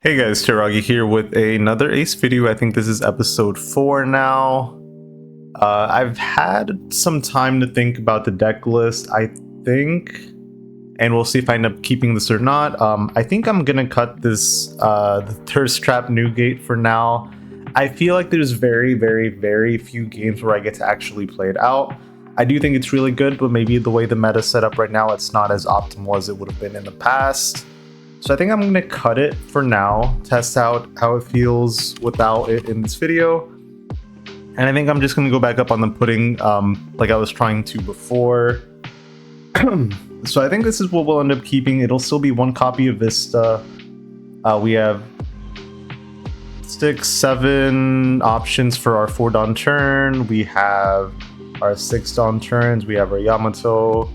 Hey guys, Teragi here with another Ace video. I think this is episode 4 now. I've had some time to think about the deck list, I think, and we'll see if I end up keeping this or not. I think I'm gonna cut this the Thirst Trap Newgate for now. I feel like there's very few games where I get to actually play it out. I do think it's really good, but maybe the way the meta's set up right now, it's not as optimal as it would have been in the past. So I think I'm going to cut it for now, test out how it feels without it in this video. And I think I'm just going to go back up on the pudding like I was trying to before. So I think this is what we'll end up keeping. It'll still be one copy of Vista. We have 6-7 options for our 4 Dawn turn. We have our 6 Dawn turns. We have our Yamato.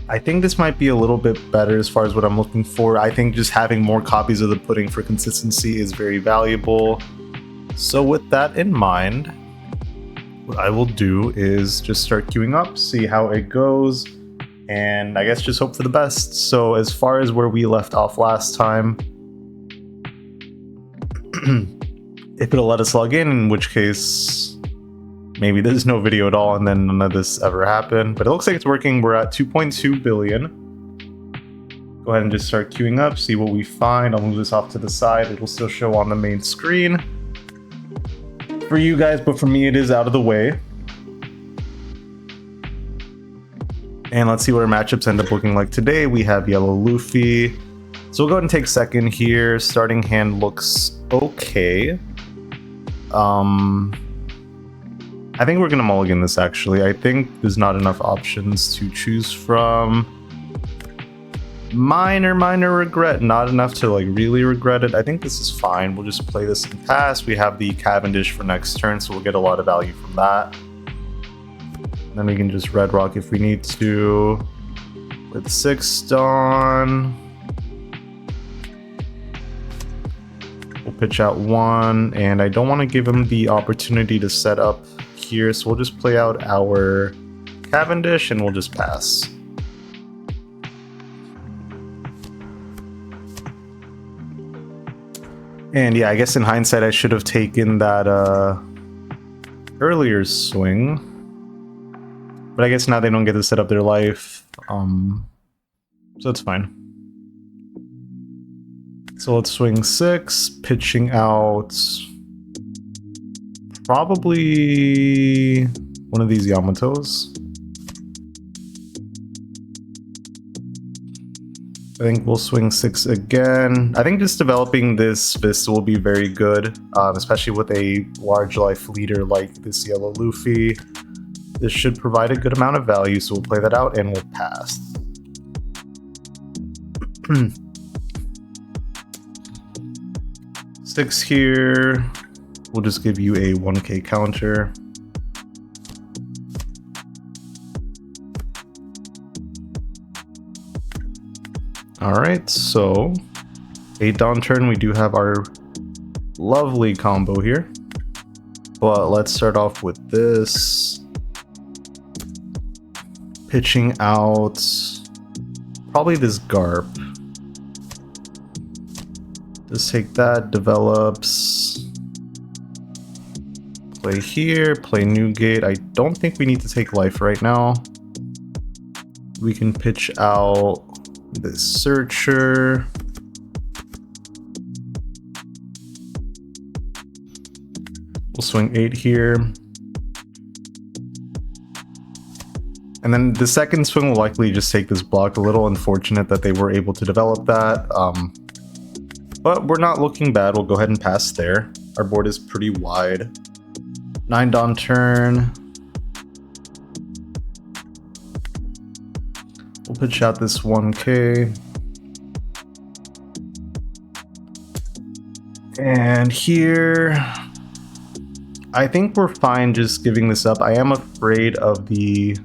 I think this might be a little bit better as far as what I'm looking for. I think just having more copies of the pudding for consistency is very valuable. So with that in mind, what I will do is just start queuing up, see how it goes, and I guess just hope for the best. So as far as where we left off last time, if it'll let us log in which case maybe there's no video at all and then none of this ever happened, but it looks like it's working. We're at 2.2 billion. Go ahead and just start queuing up, see what we find. I'll move this off to the side. It'll still show on the main screen for you guys, but for me it is out of the way. And let's see what our matchups end up looking like today. We have yellow Luffy. So we'll go ahead and take second here. Starting hand looks okay. I think we're gonna mulligan this actually. I think there's not enough options to choose from. Minor regret, not enough to like really regret it. I think this is fine. We'll just play this and pass. We have the Cavendish for next turn, so we'll get a lot of value from that. Then we can just red rock if we need to. With 6 Dawn. We'll pitch out 1, and I don't want to give him the opportunity to set up here, so we'll just play out our Cavendish and we'll just pass. And yeah, I guess in hindsight I should have taken that earlier swing, but I guess now they don't get to set up their life, so it's fine. So let's swing 6, pitching out probably one of these Yamatos. I think we'll swing 6 again. I think just developing this Vista will be very good, especially with a large life leader like this yellow Luffy. This should provide a good amount of value, so we'll play that out and we'll pass. 6 here. We'll just give you a 1k counter. Alright, so 8 Dawn turn, we do have our lovely combo here. But let's start off with this. Pitching out probably this Garp. Just take that, develops. Play here, play Newgate. I don't think we need to take life right now. We can pitch out this Searcher. We'll swing 8 here. And then the second swing will likely just take this block. A little unfortunate that they were able to develop that. But we're not looking bad. We'll go ahead and pass there. Our board is pretty wide. 9 Dawn turn. We'll pitch out this 1k. And here, I think we're fine just giving this up. I am afraid of the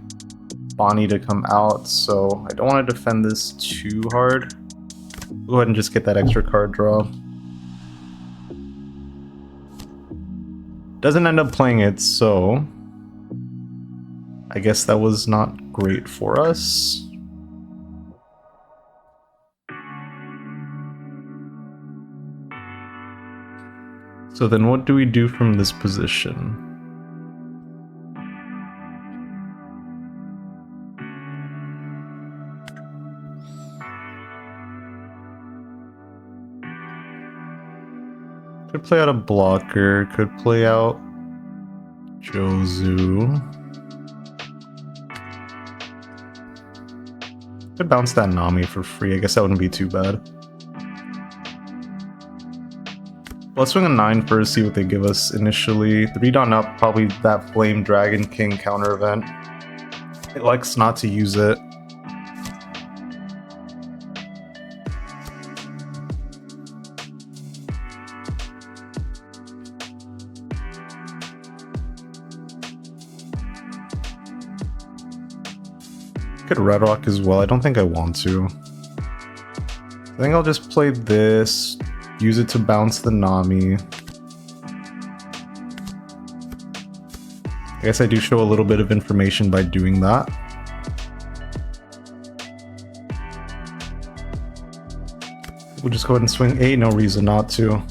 Bonnie to come out, so I don't want to defend this too hard. Go ahead and just get that extra card draw. Doesn't end up playing it, so I guess that was not great for us. So then what do we do from this position? Could play out a blocker, could play out Jozu. Could bounce that Nami for free. I guess that wouldn't be too bad. Let's swing a 9 first, see what they give us initially. 3 down up, probably that Flame Dragon King counter event. It likes not to use it. Could Red Rock as well. I don't think I want to. I think I'll just play this, use it to bounce the Nami. I guess I do show a little bit of information by doing that. We'll just go ahead and swing 8, no reason not to.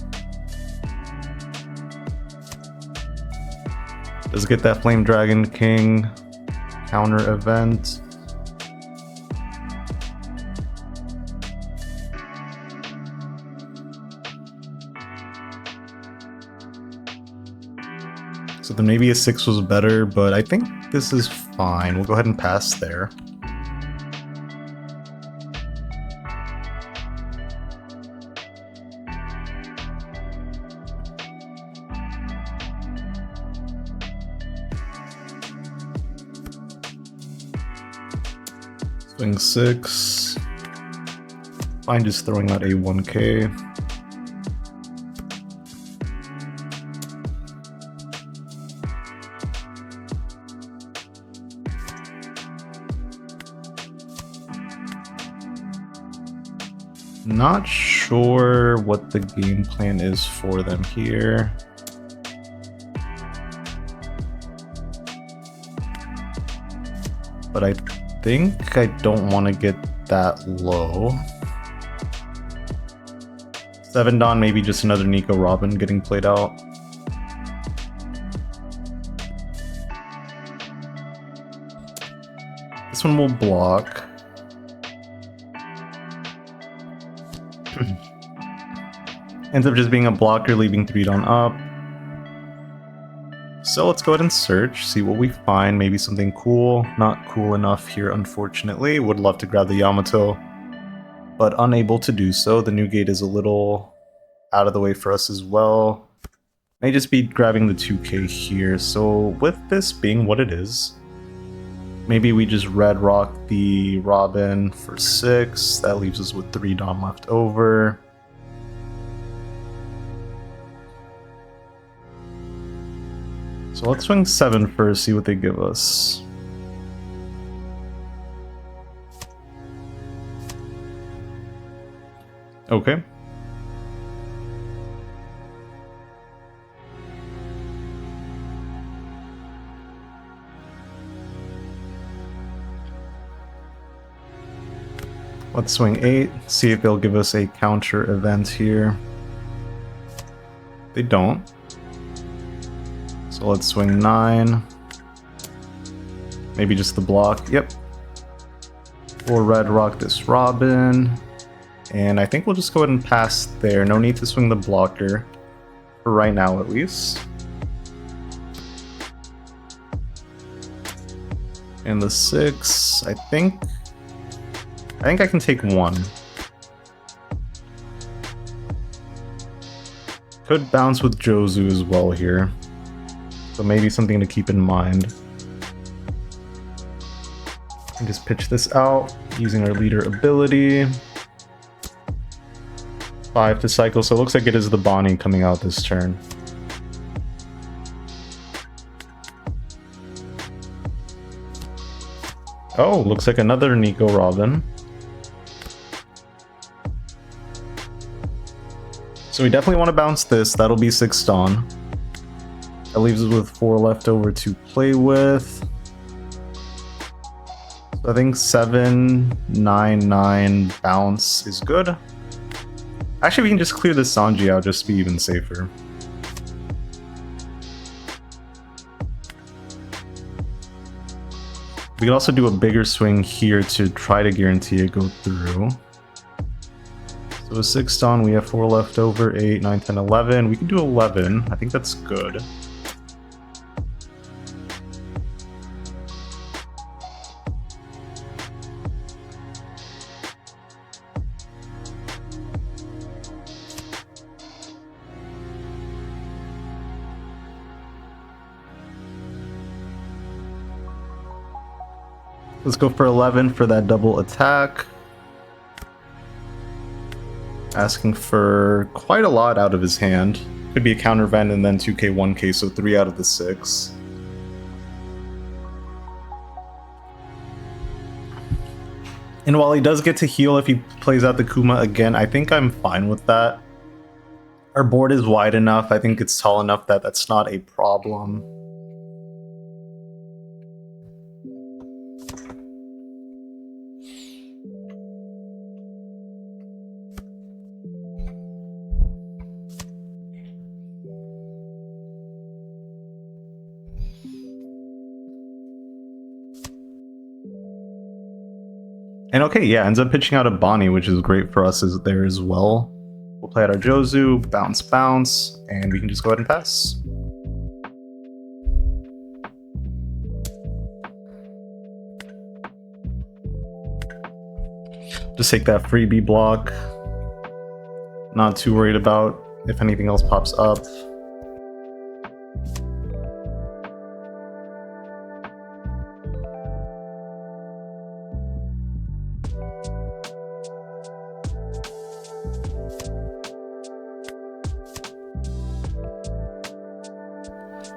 Does get that Flame Dragon King counter event. So then maybe a 6 was better, but I think this is fine. We'll go ahead and pass there. Swing 6. Fine, just throwing out a 1K. Not sure what the game plan is for them here. But I think I don't want to get that low. 7 Dawn, maybe just another Nico Robin getting played out. This one will block. Ends up just being a blocker, leaving 3 Dawn up. So let's go ahead and search, see what we find. Maybe something cool. Not cool enough here, unfortunately. Would love to grab the Yamato, but unable to do so. The new gate is a little out of the way for us as well. May just be grabbing the 2K here. So with this being what it is, maybe we just Red Rock the Robin for 6. That leaves us with 3 Dawn left over. So let's swing 7 first, see what they give us. Okay. Let's swing 8, see if they'll give us a counter event here. They don't. So let's swing 9. Maybe just the block. Yep. We'll Red Rock this Robin. And I think we'll just go ahead and pass there. No need to swing the blocker. For right now, at least. And the 6, I think I can take 1. Could bounce with Jozu as well here. So maybe something to keep in mind. And just pitch this out using our leader ability. 5 to cycle, so it looks like it is the Bonnie coming out this turn. Oh, looks like another Nico Robin. So we definitely want to bounce this. That'll be 6 Dawn. That leaves us with 4 left over to play with. So I think 7, 9, 9 bounce is good. Actually, we can just clear this Sanji out just to be even safer. We could also do a bigger swing here to try to guarantee it go through. So a 6 done, we have 4 left over, 8, 9, 10, 11. We can do 11. I think that's good. Let's go for 11 for that double attack. Asking for quite a lot out of his hand. Could be a counter event and then 2k, 1k, so 3 out of the 6. And while he does get to heal if he plays out the Kuma again, I think I'm fine with that. Our board is wide enough. I think it's tall enough that that's not a problem. And okay, yeah, ends up pitching out a Bonnie, which is great for us there as well. We'll play out our Jozu, bounce, bounce, and we can just go ahead and pass. Just take that freebie block. Not too worried about if anything else pops up.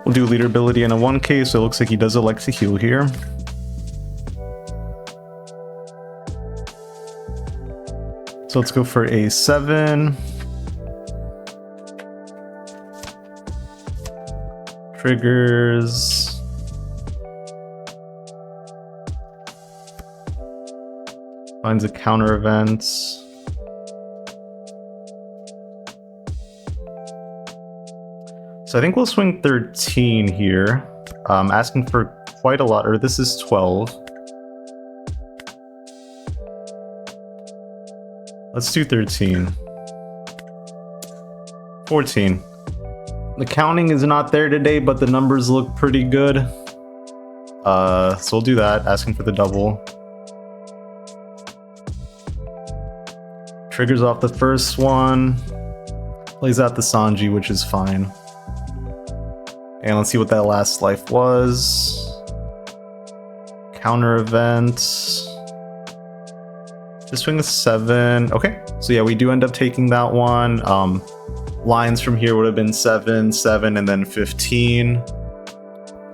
We'll do leader ability in a 1k, so it looks like he does elect to heal here. So let's go for a 7. Triggers. Finds a counter event. So I think we'll swing 13 here. Asking for quite a lot, or this is 12. Let's do 13. 14. The counting is not there today, but the numbers look pretty good. So we'll do that, asking for the double. Triggers off the first one. Plays out the Sanji, which is fine. And let's see what that last life was. Counter event. Just swing a 7. Okay, so yeah, we do end up taking that one. Lines from here would have been 7, 7, and then 15.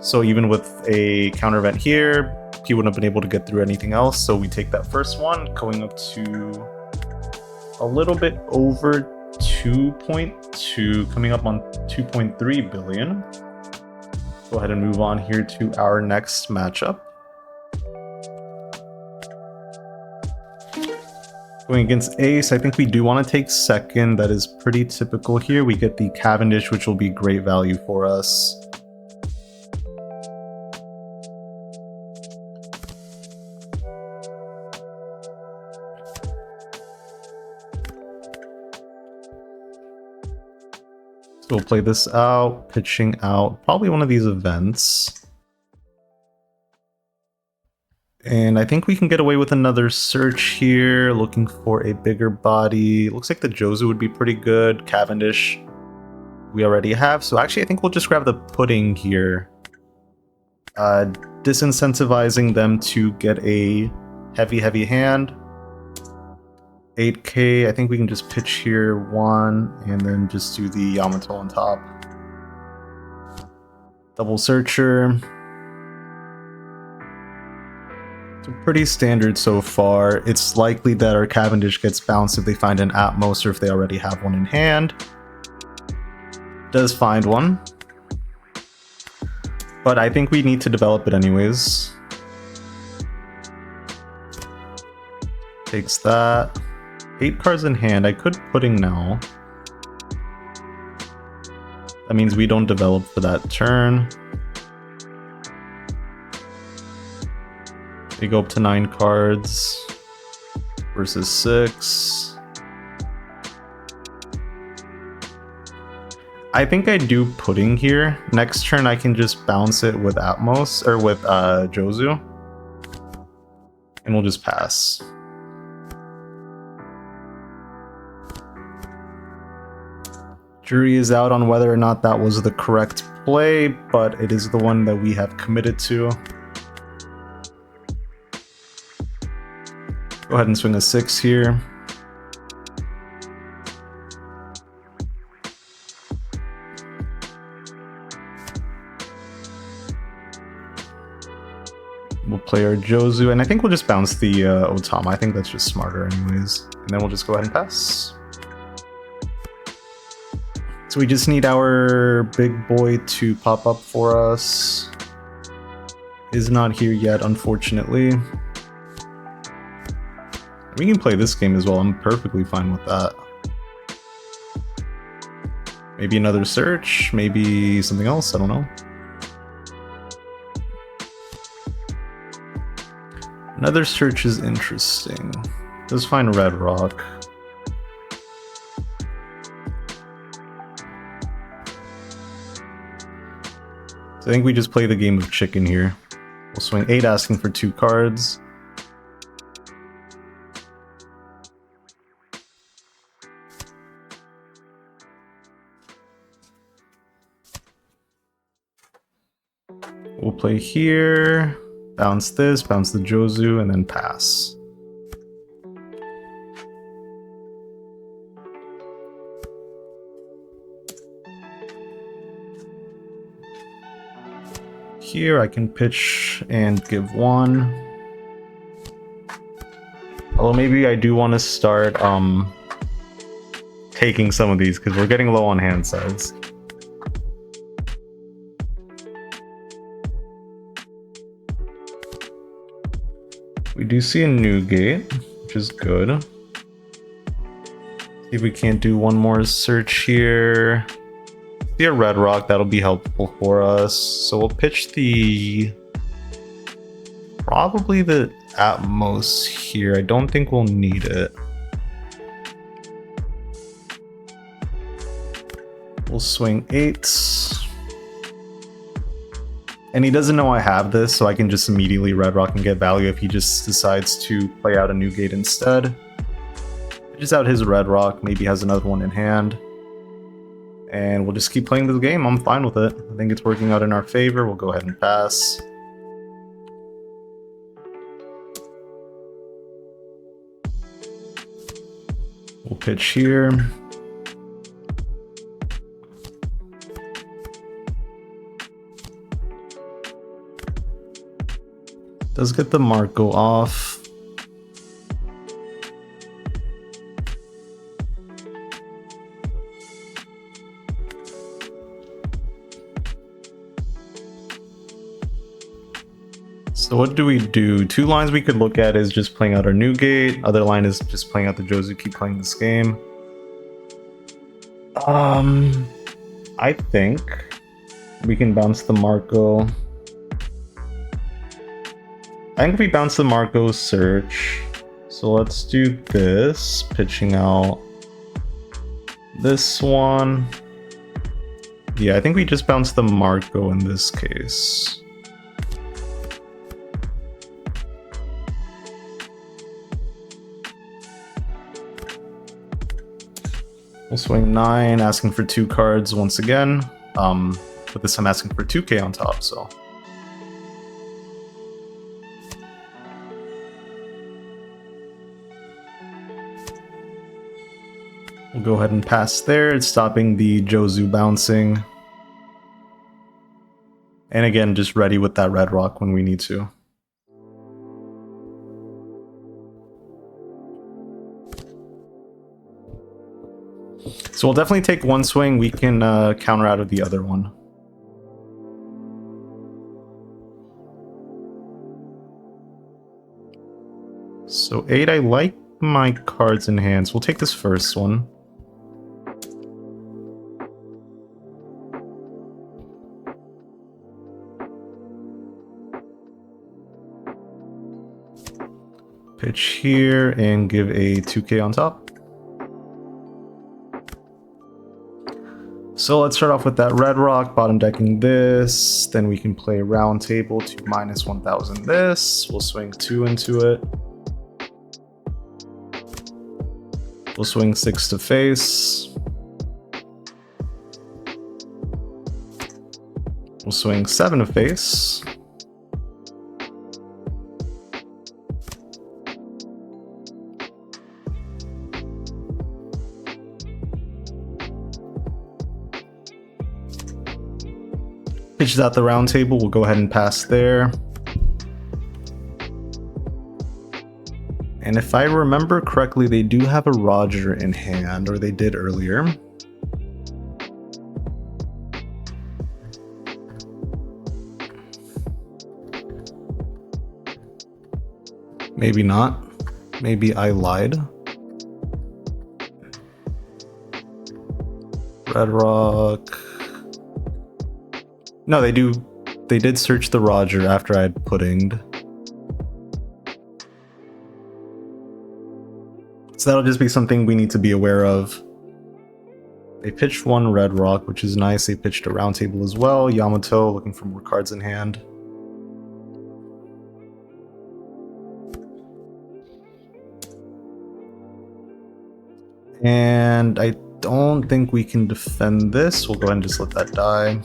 So even with a counter event here, he wouldn't have been able to get through anything else. So we take that first one, going up to a little bit over 2.2, coming up on 2.3 billion. Go ahead and move on here to our next matchup. Going against Ace, I think we do want to take second. That is pretty typical here. We get the Cavendish, which will be great value for us. So we'll play this out, pitching out probably one of these events. And I think we can get away with another search here, looking for a bigger body. Looks like the Jozu would be pretty good. Cavendish we already have. So actually I think we'll just grab the pudding here. Disincentivizing them to get a heavy hand. 8k, I think we can just pitch here 1 and then just do the Yamato on top. Double searcher. So pretty standard so far. It's likely that our Cavendish gets bounced if they find an Atmos or if they already have one in hand. Does find one. But I think we need to develop it anyways. Takes that. 8 cards in hand. I could pudding now. That means we don't develop for that turn. We go up to 9 cards versus 6. I think I do pudding here. Next turn I can just bounce it with Atmos, or with Jozu. And we'll just pass. Jury is out on whether or not that was the correct play, but it is the one that we have committed to. Go ahead and swing a 6 here. We'll play our Jozu, and I think we'll just bounce the Otama. I think that's just smarter anyways. And then we'll just go ahead and pass. So we just need our big boy to pop up for us. Is not here yet, unfortunately. We can play this game as well. I'm perfectly fine with that. Maybe another search, maybe something else, I don't know. Another search is interesting. Let's find Red Rock. So I think we just play the game of chicken here. We'll swing 8, asking for 2 cards. We'll play here, bounce this, bounce the Jozu, and then pass. Here I can pitch and give 1. Although maybe I do want to start taking some of these because we're getting low on hand size. We do see a new gate, which is good. See if we can't do one more search here. See a Red Rock, that'll be helpful for us. So we'll pitch probably the Atmos here. I don't think we'll need it. We'll swing 8. And he doesn't know I have this, so I can just immediately Red Rock and get value if he just decides to play out a new gate instead. Pitches out his Red Rock, maybe has another one in hand. And we'll just keep playing this game. I'm fine with it. I think it's working out in our favor. We'll go ahead and pass. We'll pitch here. Does get the Marco off. So what do we do? 2 lines we could look at is just playing out our new gate. Other line is just playing out the Jozu, keep playing this game. I think we can bounce the Marco. I think if we bounce the Marco, search. So let's do this, pitching out this one. Yeah, I think we just bounce the Marco in this case. We'll swing 9, asking for 2 cards once again. But this time asking for 2k on top, so. We'll go ahead and pass there. It's stopping the Jozu bouncing. And again, just ready with that Red Rock when we need to. So we'll definitely take one swing. We can counter out of the other one. So 8, I like my cards in hand. So we'll take this first one. Pitch here and give a 2k on top. So let's start off with that red rock, bottom decking this, then we can play round table to minus 1000 this, we'll swing 2 into it. We'll swing 6 to face. We'll swing 7 to face. Pitches out the round table, we'll go ahead and pass there. And if I remember correctly, they do have a Roger in hand, or they did earlier. Maybe not. Maybe I lied. Red rock. No, they do. They did search the Roger after I had puddinged. So that'll just be something we need to be aware of. They pitched one red rock, which is nice. They pitched a round table as well. Yamato looking for more cards in hand. And I don't think we can defend this. We'll go ahead and just let that die.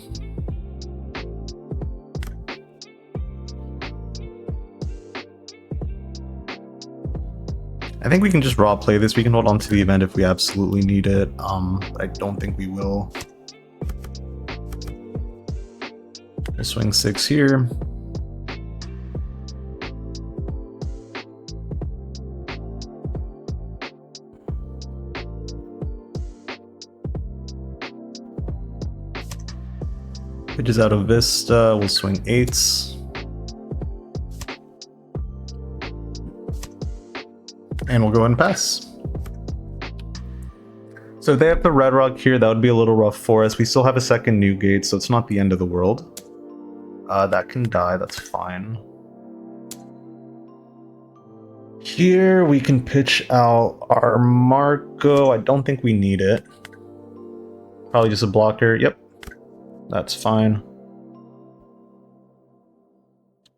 I think we can just raw play this. We can hold on to the event if we absolutely need it. But I don't think we will. We'll swing 6 here. Pitches out of Vista. We'll swing 8s. And we'll go ahead and pass. So if they have the red rock here, that would be a little rough for us. We still have a second new gate, so it's not the end of the world. That can die, that's fine. Here we can pitch out our Marco. I don't think we need it. Probably just a blocker. Yep, that's fine.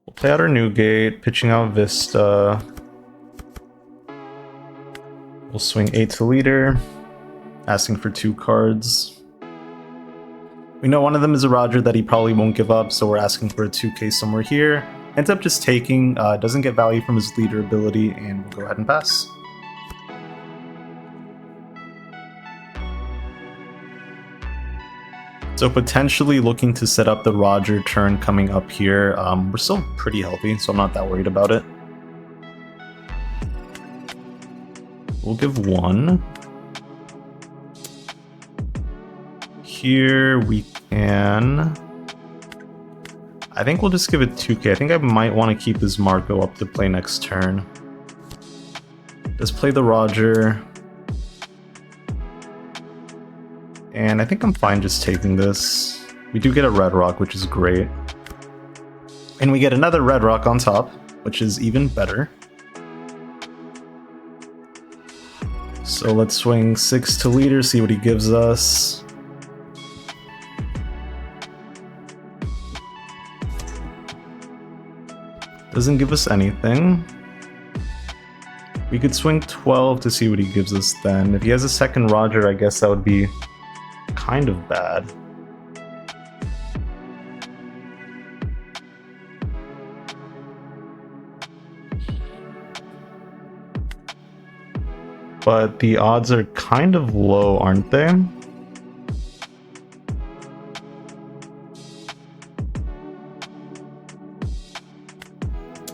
We'll play out our new gate, pitching out Vista. We'll swing 8 to leader, asking for 2 cards. We know one of them is a Roger that he probably won't give up, so we're asking for a 2k somewhere here. Ends up just taking, doesn't get value from his leader ability, and we'll go ahead and pass. So potentially looking to set up the Roger turn coming up here. We're still pretty healthy, so I'm not that worried about it. We'll give 1. Here we can... I think we'll just give it 2k. I think I might want to keep this Marco up to play next turn. Let's play the Roger. And I think I'm fine just taking this. We do get a red rock, which is great. And we get another red rock on top, which is even better. So let's swing 6 to leader, see what he gives us. Doesn't give us anything. We could swing 12 to see what he gives us then. If he has a second Roger, I guess that would be kind of bad. But the odds are kind of low, aren't they?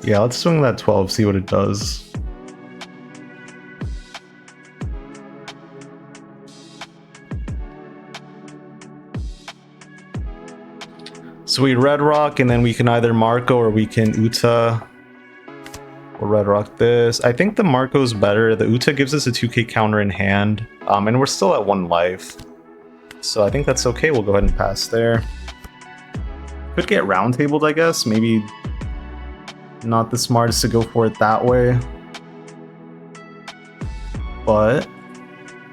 Yeah, let's swing that 12, see what it does. So we red rock, and then we can either Marco or we can Uta. We'll red rock this. I think the Marco's better. The Uta gives us a 2k counter in hand, and we're still at 1 life. So I think that's okay. We'll go ahead and pass there. Could get round tabled, I guess. Maybe not the smartest to go for it that way. but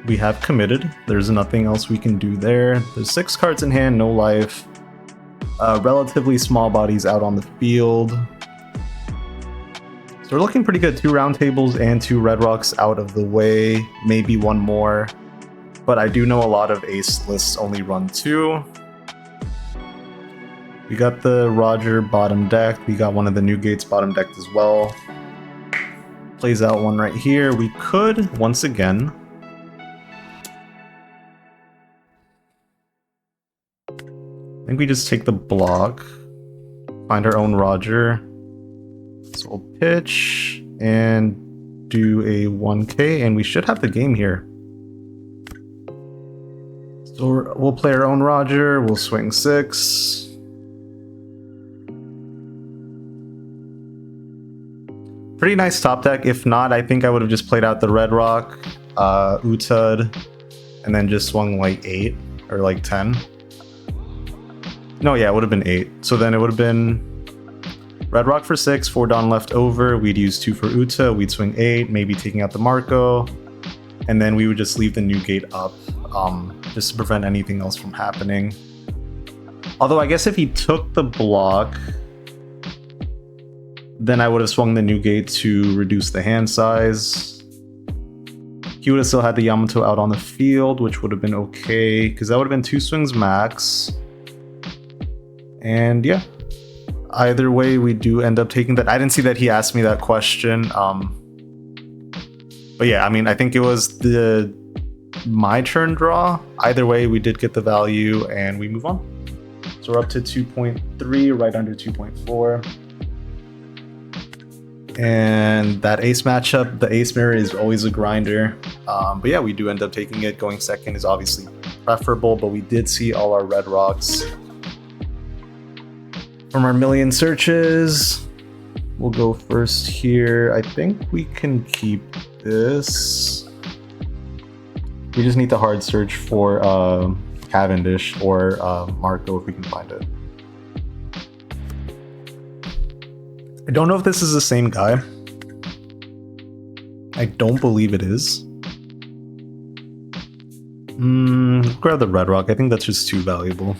we have committed. There's nothing else we can do there. There's 6 cards in hand, no life. Relatively small bodies out on the field. So we're looking pretty good. 2 round tables and 2 red rocks out of the way. Maybe 1 more. But I do know a lot of ace lists only run 2. We got the Roger bottom deck. We got one of the new gates bottom decked as well. Plays out one right here. We could, once again, I think we just take the block, find our own Roger. So we'll pitch and do a 1k, and we should have the game here. So we'll play our own Roger, we'll swing 6. Pretty nice top deck. If not, I think I would have just played out the Red Rock, Utud, and then just swung like 8 or like 10. No, yeah, it would have been 8. So then it would have been Red Rock for 6, 4 Dawn left over. We'd use 2 for Uta, we'd swing 8, maybe taking out the Marco, and then we would just leave the new gate up, just to prevent anything else from happening. Although I guess if he took the block, then I would have swung the new gate to reduce the hand size. He would have still had the Yamato out on the field, which would have been okay, because that would have been 2 swings max. And yeah, either way, we do end up taking that. I didn't see that he asked me that question. But yeah, I mean, I think it was my turn draw. Either way, we did get the value and we move on. So we're up to 2.3, right under 2.4. And that ace matchup, the ace mirror is always a grinder. But yeah, we do end up taking it. Going second is obviously preferable, but we did see all our red rocks. From our million searches, we'll go first here. I think we can keep this. We just need the hard search for Cavendish or Marco if we can find it. I don't know if this is the same guy. I don't believe it is. Grab the red rock. I think that's just too valuable.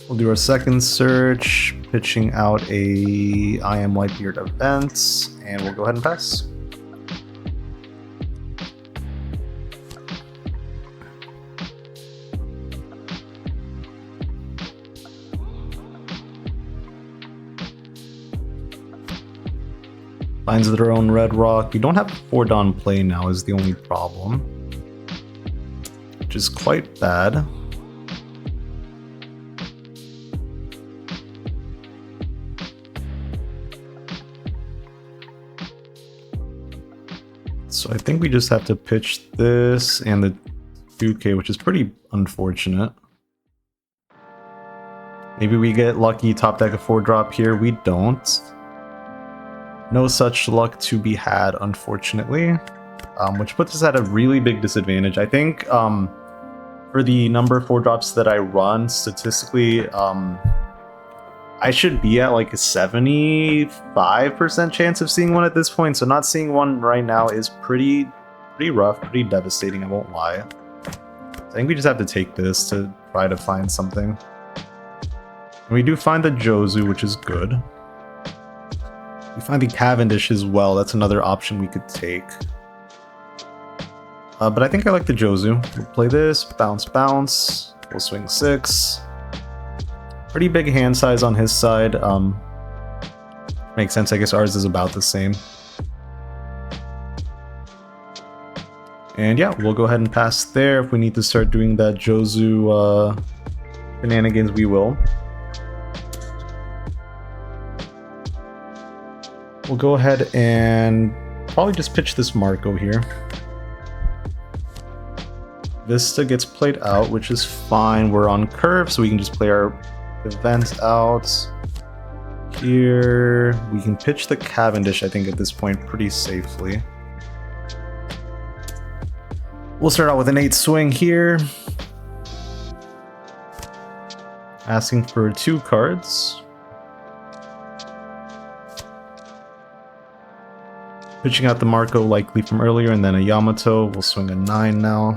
We'll do our second search, pitching out a I Am Whitebeard event, and we'll go ahead and pass. Finds their own red rock. We don't have 4 Dawn play now is the only problem, which is quite bad. So I think we just have to pitch this and the 2k, which is pretty unfortunate. Maybe we get lucky, top deck a 4-drop here. We don't. No such luck to be had, unfortunately, which puts us at a really big disadvantage. I think for the number of 4-drops that I run, statistically, I should be at like a 75% chance of seeing one at this point. So not seeing one right now is pretty rough, pretty devastating, I won't lie. I think we just have to take this to try to find something. And we do find the Jozu, which is good. We find the Cavendish as well. That's another option we could take. But I think I like the Jozu. We'll play this, bounce, bounce. We'll swing 6. Pretty big hand size on his side. Makes sense. I guess ours is about the same. And yeah, we'll go ahead and pass there. If we need to start doing that Jozu shenanigans, we will. We'll go ahead and probably just pitch this Marco here. Vista gets played out, which is fine. We're on curve, so we can just play our event out. Here, we can pitch the Cavendish, I think, at this point pretty safely. We'll start out with an 8 swing here. Asking for 2 cards. Pitching out the Marco likely from earlier, and then a Yamato. We'll swing a 9 now.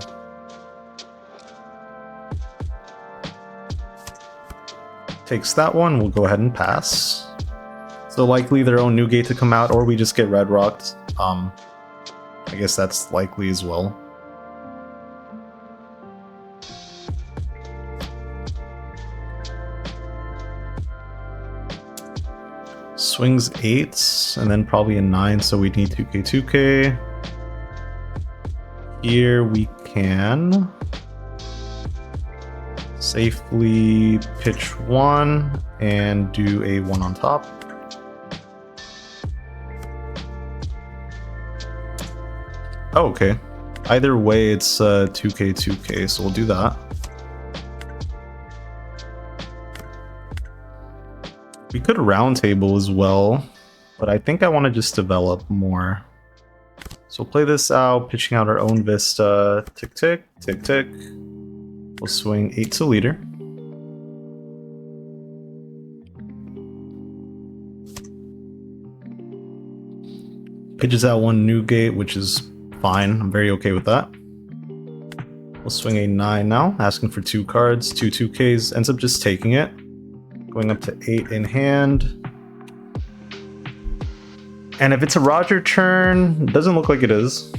Takes that one, we'll go ahead and pass. So likely their own new gate to come out, or we just get red rocked. I guess that's likely as well. Swings 8s, and then probably a 9, so we need 2k, 2k. Here we can safely pitch 1 and do a 1 on top. Oh, okay. Either way, it's 2k, 2k, so we'll do that. We could round table as well, but I think I want to just develop more. So we'll play this out, pitching out our own Vista. Tick, tick, tick, tick. We'll swing 8 to leader. Pitches out 1 new gate, which is fine. I'm very okay with that. We'll swing a 9 now, asking for 2 cards, 2 2Ks. Ends up just taking it. Going up to 8 in hand. And if it's a Roger turn, it doesn't look like it is.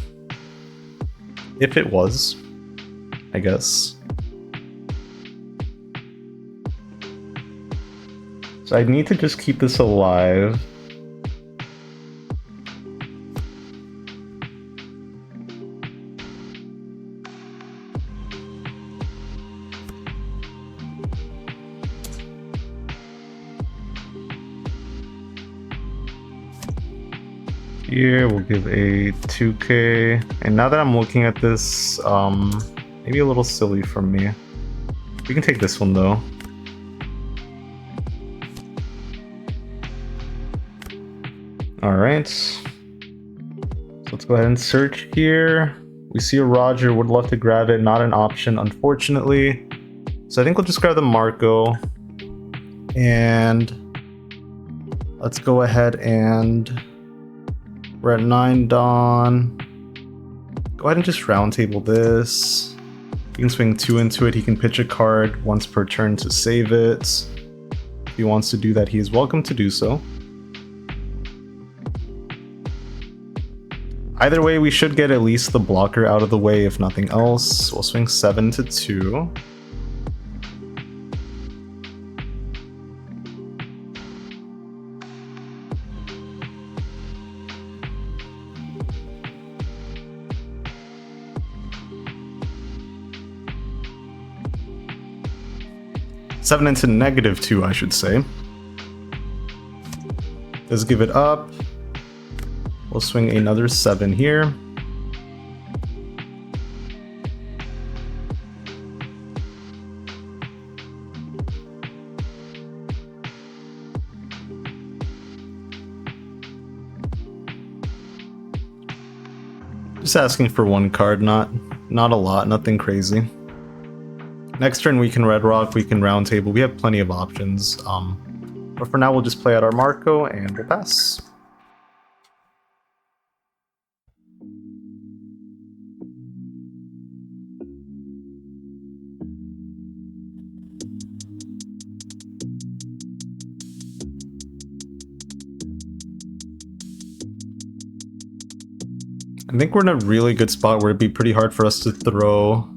If it was, I guess. So I need to just keep this alive. Here we'll give a 2k, and now that I'm looking at this, maybe a little silly from me. We can take this one though. Alright, so let's go ahead and search here. We see a Roger, would love to grab it, not an option unfortunately. So I think we'll just grab the Marco, and let's go ahead and we're at 9 Dawn. Go ahead and just round table this. You can swing 2 into it. He can pitch a card once per turn to save it. If he wants to do that, he is welcome to do so. Either way, we should get at least the blocker out of the way, if nothing else. We'll swing 7 to 2. Seven into -2, I should say. Let's give it up. We'll swing another 7 here. Just asking for 1 card, not a lot, nothing crazy. Next turn we can red rock, we can round table, we have plenty of options. But for now we'll just play out our Marco and we'll pass. I think we're in a really good spot where it'd be pretty hard for us to throw.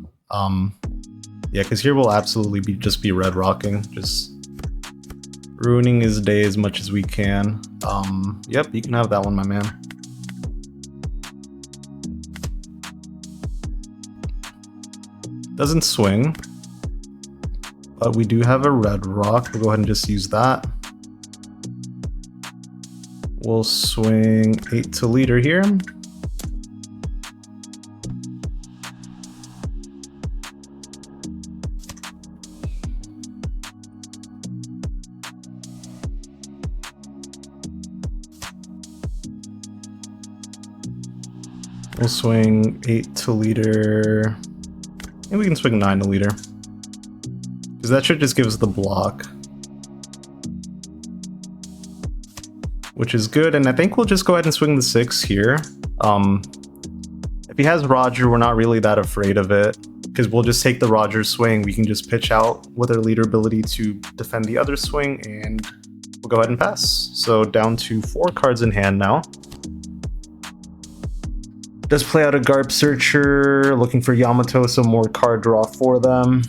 Yeah, because here we'll absolutely just be red rocking, just ruining his day as much as we can. Yep, you can have that one, my man. Doesn't swing, but we do have a red rock. We'll go ahead and just use that. We'll swing 8 to leader here. We'll swing 8 to leader, and we can swing 9 to leader, because that should just give us the block. which is good. And I think we'll just go ahead and swing the 6 here. If he has Roger, we're not really that afraid of it, because we'll just take the Roger swing. We can just pitch out with our leader ability to defend the other swing, and we'll go ahead and pass. So down to 4 cards in hand now. Does play out a Garb Searcher, looking for Yamato, so more card draw for them.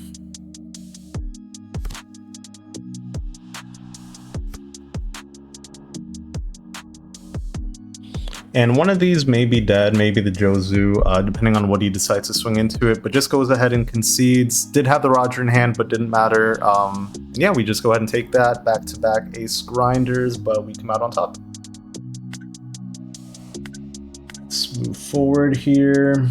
And one of these may be dead, maybe the Jozu, depending on what he decides to swing into it, but just goes ahead and concedes. Did have the Roger in hand, but didn't matter. Yeah, we just go ahead and take that. Back-to-back Ace Grinders, but we come out on top. Let's move forward here.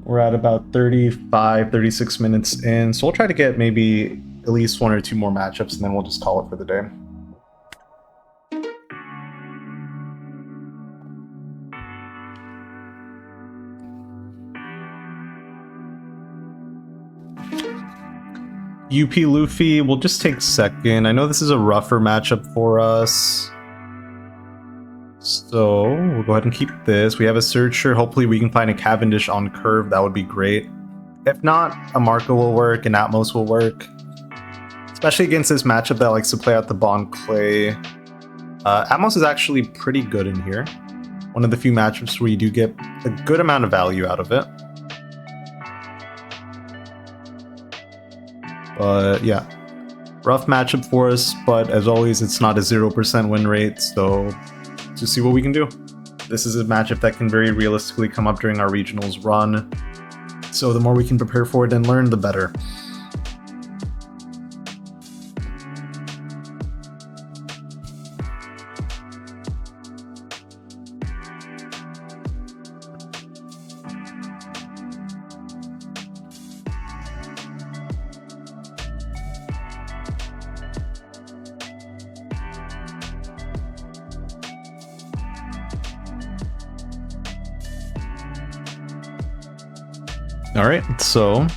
We're at about 35, 36 minutes in, so we'll try to get maybe at least 1 or 2 more matchups, and then we'll just call it for the day. UP Luffy, we'll just take second. I know this is a rougher matchup for us, so we'll go ahead and keep this. We have a Searcher. Hopefully we can find a Cavendish on curve. That would be great. If not, a Marco will work, an Atmos will work. Especially against this matchup that likes to play out the Bond Clay. Atmos is actually pretty good in here. One of the few matchups where you do get a good amount of value out of it. But yeah, rough matchup for us, but as always, it's not a 0% win rate, so just see what we can do. This is a matchup that can very realistically come up during our regionals run, so the more we can prepare for it and learn, the better. Alright, so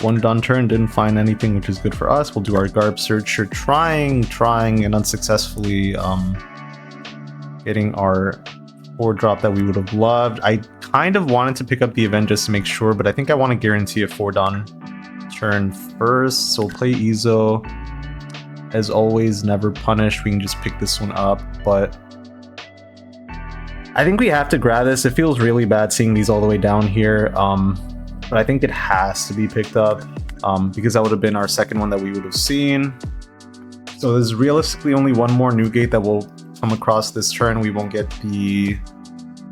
1 done turn, didn't find anything, which is good for us. We'll do our Garb Searcher, trying and unsuccessfully getting our 4 drop that we would have loved. I kind of wanted to pick up the event just to make sure, but I think I want to guarantee a 4 done turn first. So we'll play Izo. As always, never punish. We can just pick this one up, but I think we have to grab this. It feels really bad seeing these all the way down here, but I think it has to be picked up because that would have been our second one that we would have seen. So there's realistically only 1 more new gate that will come across this turn. We won't get the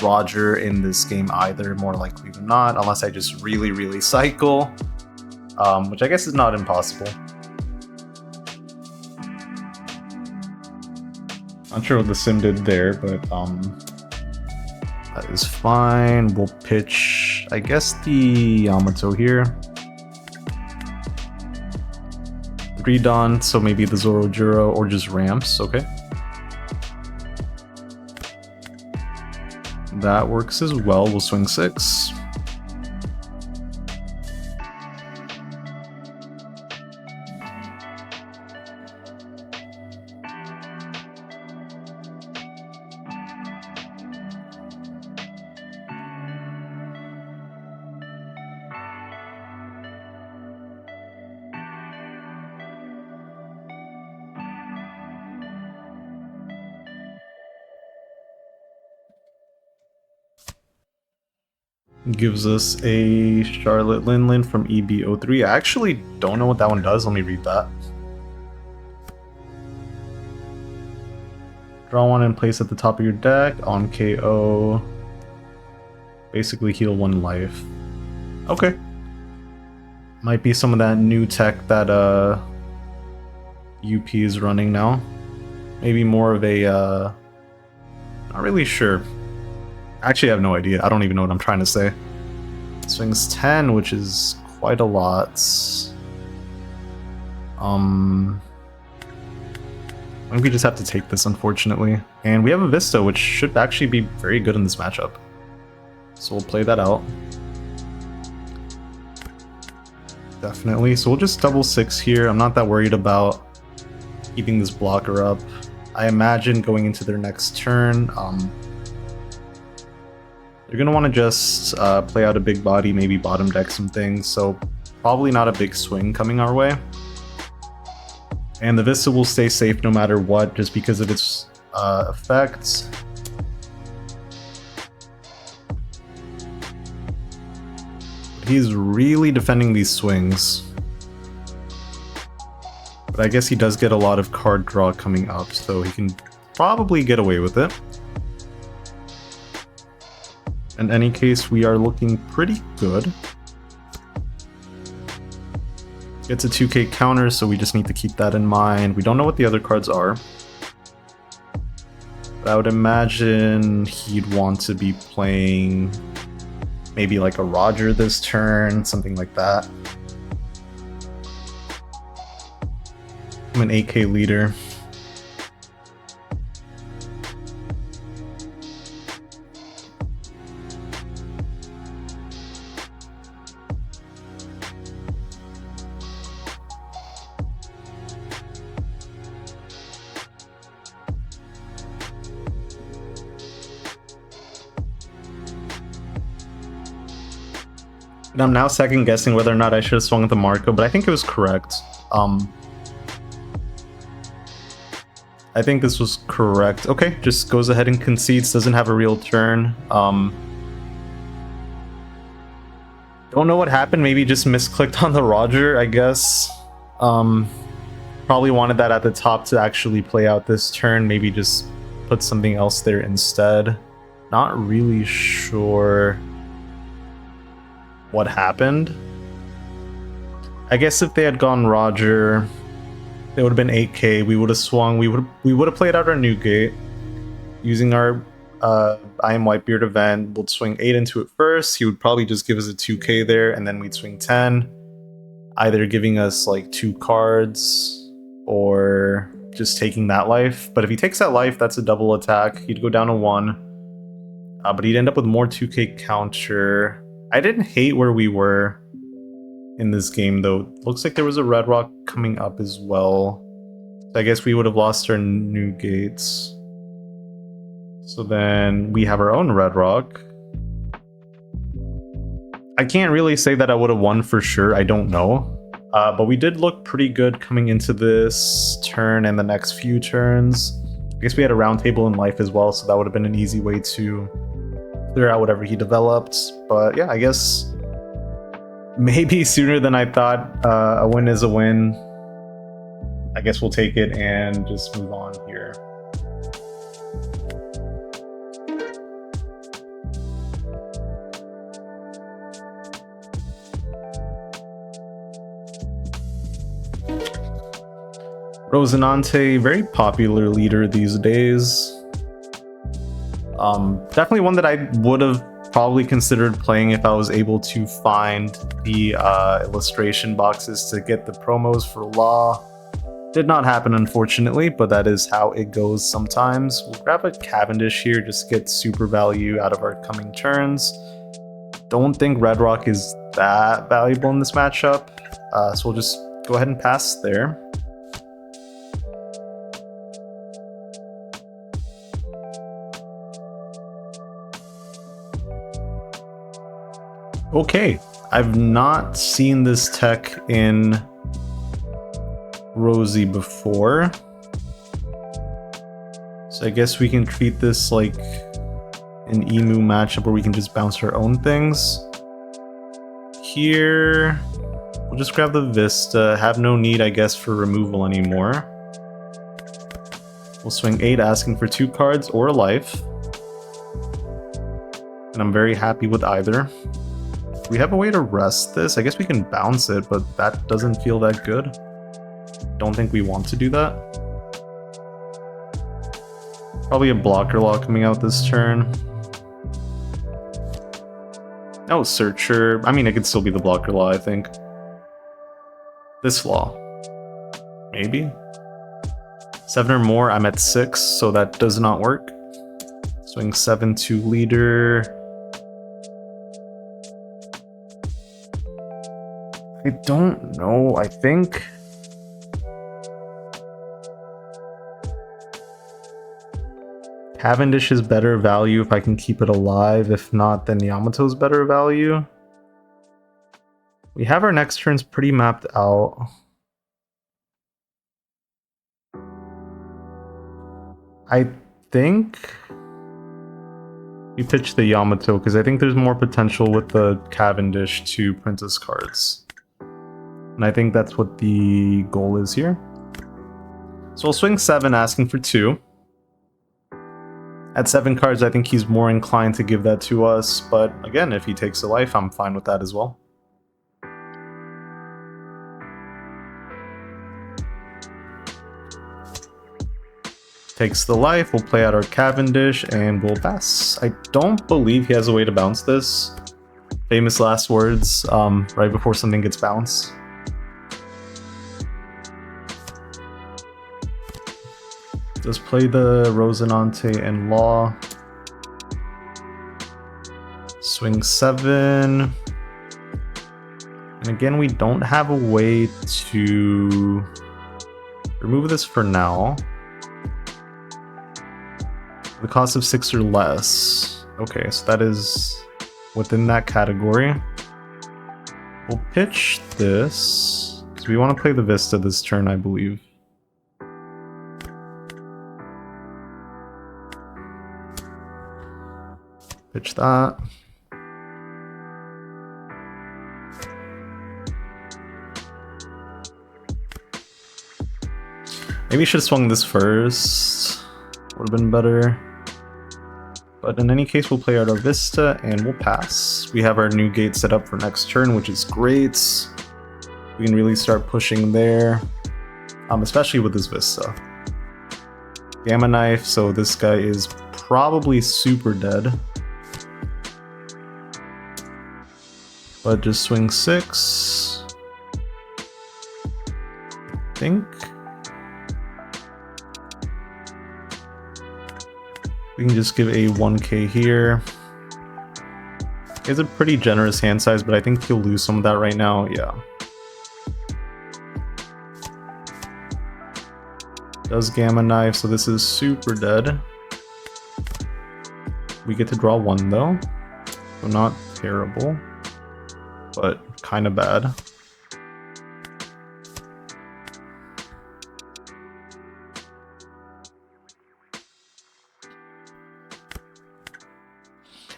Roger in this game either, more likely than not, unless I just really cycle, which I guess is not impossible. Not sure what the sim did there, but that is fine. We'll pitch, I guess, the Yamato here. 3 done, so maybe the Zoro Juro or just ramps, okay. That works as well. We'll swing 6. Gives us a Charlotte Linlin from EB03. I actually don't know what that one does. Let me read that. Draw 1 and place at the top of your deck. On KO. Basically heal 1 life. Okay. Might be some of that new tech that UP is running now. Maybe more of a not really sure. Actually, I have no idea. I don't even know what I'm trying to say. Swings 10, which is quite a lot. I think we just have to take this, unfortunately. And we have a Vista, which should actually be very good in this matchup. So we'll play that out. definitely. So we'll just double 6 here. I'm not that worried about keeping this blocker up. I imagine going into their next turn, they're going to want to just play out a big body, maybe bottom deck some things. So probably not a big swing coming our way. And the Vista will stay safe no matter what, just because of its effects. He's really defending these swings. But I guess he does get a lot of card draw coming up, so he can probably get away with it. In any case, we are looking pretty good. It's a 2k counter, so we just need to keep that in mind. We don't know what the other cards are. But I would imagine he'd want to be playing maybe like a Roger this turn, something like that. I'm an 8k leader. And I'm now second guessing whether or not I should have swung at the Marco, but I think it was correct. I think this was correct. Okay, just goes ahead and concedes, doesn't have a real turn. Don't know what happened, maybe just misclicked on the Roger, I guess. Probably wanted that at the top to actually play out this turn, maybe just put something else there instead. Not really sure what happened. I guess if they had gone Roger, it would have been 8k. We would have swung. We would have played out our new gate using our I am Whitebeard event. We'll swing 8 into it first. He would probably just give us a 2k there, and then we'd swing 10, either giving us like 2 cards or just taking that life. But if he takes that life, that's a double attack. He'd go down to 1, but he'd end up with more 2k counter. I didn't hate where we were in this game, though. Looks like there was a red rock coming up as well. So I guess we would have lost our new gates. So then we have our own red rock. I can't really say that I would have won for sure. I don't know. But we did look pretty good coming into this turn and the next few turns. I guess we had a round table in life as well, so that would have been an easy way to clear out whatever he developed. But yeah, I guess maybe sooner than I thought. A win is a win. I guess we'll take it and just move on here. Rosinante, very popular leader these days. Definitely one that I would have probably considered playing if I was able to find the illustration boxes to get the promos for Law. Did not happen, unfortunately, but that is how it goes sometimes. We'll grab a Cavendish here, just get super value out of our coming turns. Don't think Red Rock is that valuable in this matchup, so we'll just go ahead and pass there. Okay, I've not seen this tech in Rosie before, so I guess we can treat this like an Emu matchup where we can just bounce our own things. Here, we'll just grab the Vista, have no need, I guess, for removal anymore. We'll swing 8, asking for 2 cards or a life, and I'm very happy with either. We have a way to rest this. I guess we can bounce it, but that doesn't feel that good. Don't think we want to do that. Probably a blocker law coming out this turn. No, Searcher. I mean, it could still be the blocker law, I think. This law. Maybe? 7 or more, I'm at 6, so that does not work. Swing 7 to leader. I don't know. I think Cavendish is better value if I can keep it alive. If not, then Yamato's better value. We have our next turns pretty mapped out. I think we pitch the Yamato because I think there's more potential with the Cavendish to Princess cards. And I think that's what the goal is here. So we'll swing 7, asking for 2. At 7 cards, I think he's more inclined to give that to us. But again, if he takes a life, I'm fine with that as well. Takes the life, we'll play out our Cavendish, and we'll pass. I don't believe he has a way to bounce this. Famous last words, right before something gets bounced. Let's play the Rosinante and Law. Swing 7. And again, we don't have a way to remove this for now. The cost of 6 or less. Okay, so that is within that category. We'll pitch this, because we want to play the Vista this turn, I believe. Pitch that. Maybe should have swung this first. Would have been better. But in any case, we'll play out our Vista and we'll pass. We have our new gate set up for next turn, which is great. We can really start pushing there, especially with this Vista. Gamma Knife, so this guy is probably super dead. But just swing 6. I think. We can just give a 1k here. He has a pretty generous hand size, but I think he'll lose some of that right now. Yeah. Does Gamma Knife, so this is super dead. We get to draw 1 though. So not terrible, but kind of bad.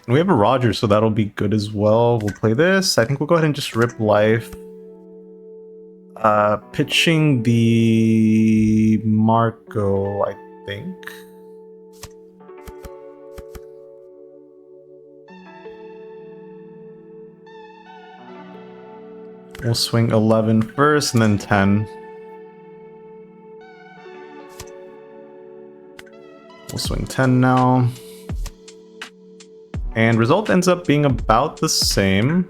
And we have a Roger, so that'll be good as well. We'll play this. I think we'll go ahead and just rip life. Pitching the Marco, I think. We'll swing 11 first and then 10. We'll swing 10 now. And result ends up being about the same.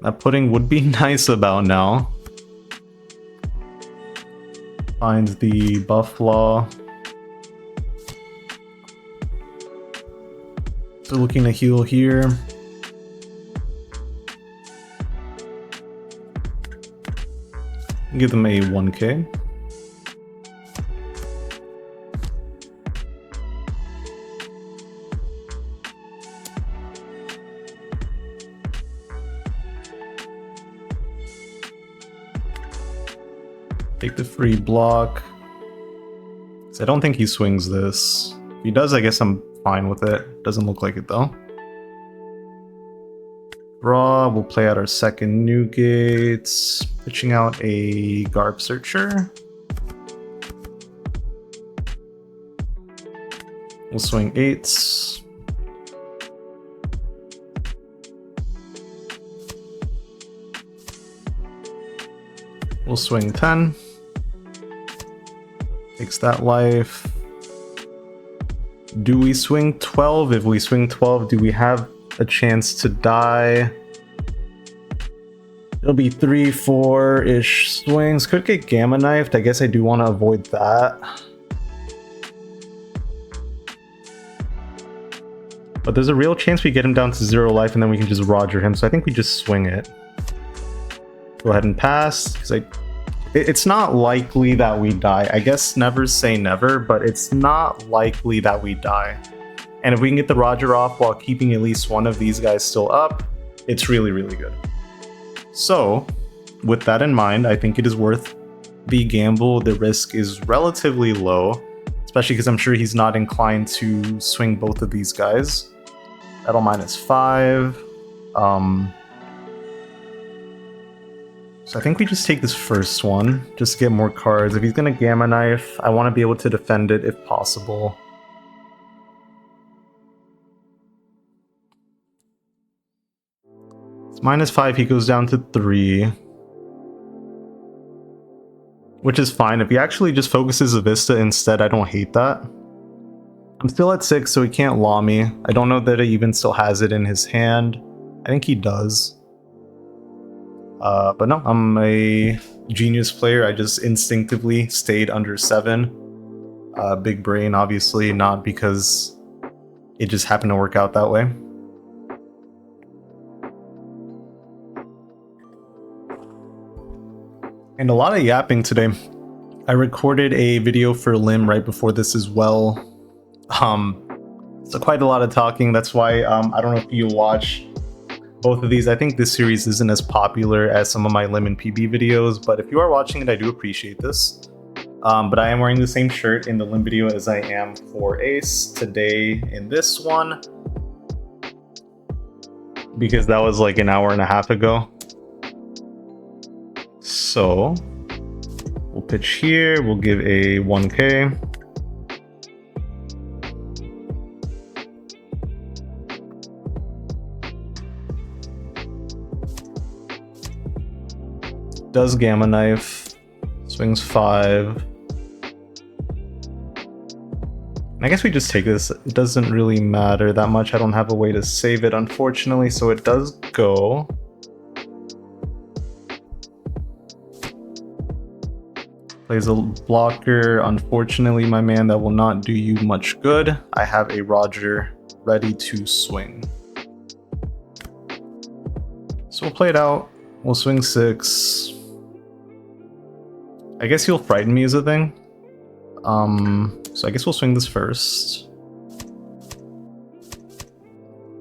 That pudding would be nice about now. Finds the Buffalo. So looking to heal here. Give them a 1k. Take the free block. So I don't think he swings this. If he does, I guess I'm fine with it. Doesn't look like it though. Draw, we'll play out our second new gates. Pitching out a Garb Searcher. We'll swing 8s. We'll swing 10. Takes that life. Do we swing 12? If we swing 12, do we have a chance to die? It'll be 3, 4-ish swings. Could get Gamma Knifed. I guess I do want to avoid that. But there's a real chance we get him down to 0 life and then we can just Roger him. So I think we just swing it. Go ahead and pass. Because it's not likely that we die. I guess never say never, but it's not likely that we die. And if we can get the Roger off while keeping at least one of these guys still up, it's really, really good. So with that in mind, I think it is worth the gamble. The risk is relatively low, especially because I'm sure he's not inclined to swing both of these guys. Battle -5. So I think we just take this first one, just to get more cards. If he's going to Gamma Knife, I want to be able to defend it if possible. It's -5, he goes down to 3. Which is fine. If he actually just focuses a Vista instead, I don't hate that. I'm still at 6, so he can't law me. I don't know that he even still has it in his hand. I think he does. But no, I'm a genius player. I just instinctively stayed under 7. Big brain, obviously, not because it just happened to work out that way. And a lot of yapping today. I recorded a video for Lim right before this as well. So quite a lot of talking. That's why I don't know if you watch both of these. I think this series isn't as popular as some of my Lim and PB videos, but if you are watching it, I do appreciate this. But I am wearing the same shirt in the Lim video as I am for Ace today in this one, because that was like an hour and a half ago. So we'll pitch here, we'll give a 1K. Does Gamma Knife, swings 5. And I guess we just take this. It doesn't really matter that much. I don't have a way to save it, unfortunately, so it does go. Plays a blocker. Unfortunately, my man, that will not do you much good. I have a Roger ready to swing. So we'll play it out. We'll swing 6. I guess he'll frighten me is a thing. So I guess we'll swing this first.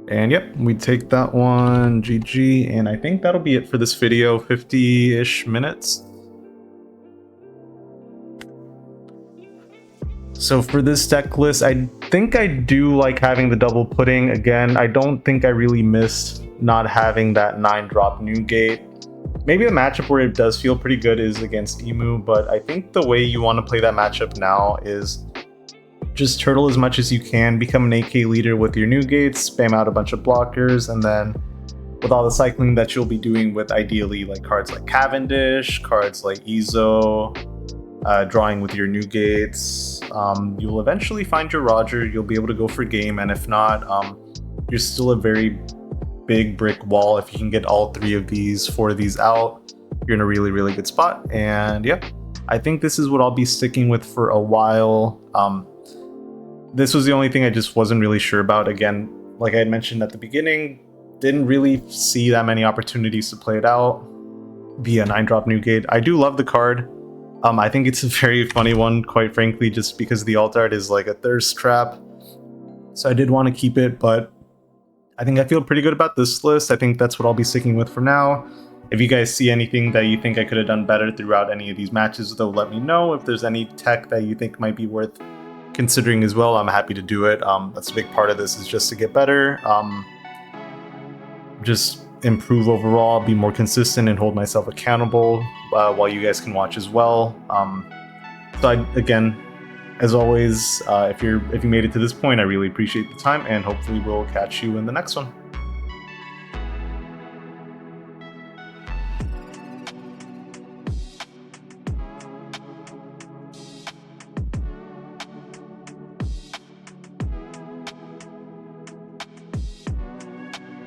And yep, we take that one. GG. And I think that'll be it for this video. 50-ish minutes. So for this deck list, I think I do like having the double pudding. Again, I don't think I really missed not having that 9-drop Newgate. Maybe a matchup where it does feel pretty good is against Emu, but I think the way you want to play that matchup now is just turtle as much as you can, become an AK leader with your Newgates, spam out a bunch of blockers, and then with all the cycling that you'll be doing with ideally like cards like Cavendish, cards like Ezo, drawing with your Newgates, you'll eventually find your Roger, you'll be able to go for game, and if not, you're still a very big brick wall. If you can get all 3 of these, 4 of these out, you're in a really, really good spot. And yeah, I think this is what I'll be sticking with for a while. This was the only thing I just wasn't really sure about. Again, like I had mentioned at the beginning, didn't really see that many opportunities to play it out via 9-drop Newgate. I do love the card. I think it's a very funny one, quite frankly, just because the alt art is like a thirst trap. So I did want to keep it, but I think I feel pretty good about this list. I think that's what I'll be sticking with for now. If you guys see anything that you think I could have done better throughout any of these matches, though, let me know. If there's any tech that you think might be worth considering as well, I'm happy to do it. That's a big part of this, is just to get better. Just improve overall, be more consistent, and hold myself accountable while you guys can watch as well. Again, as always, if you made it to this point, I really appreciate the time, and hopefully we'll catch you in the next one.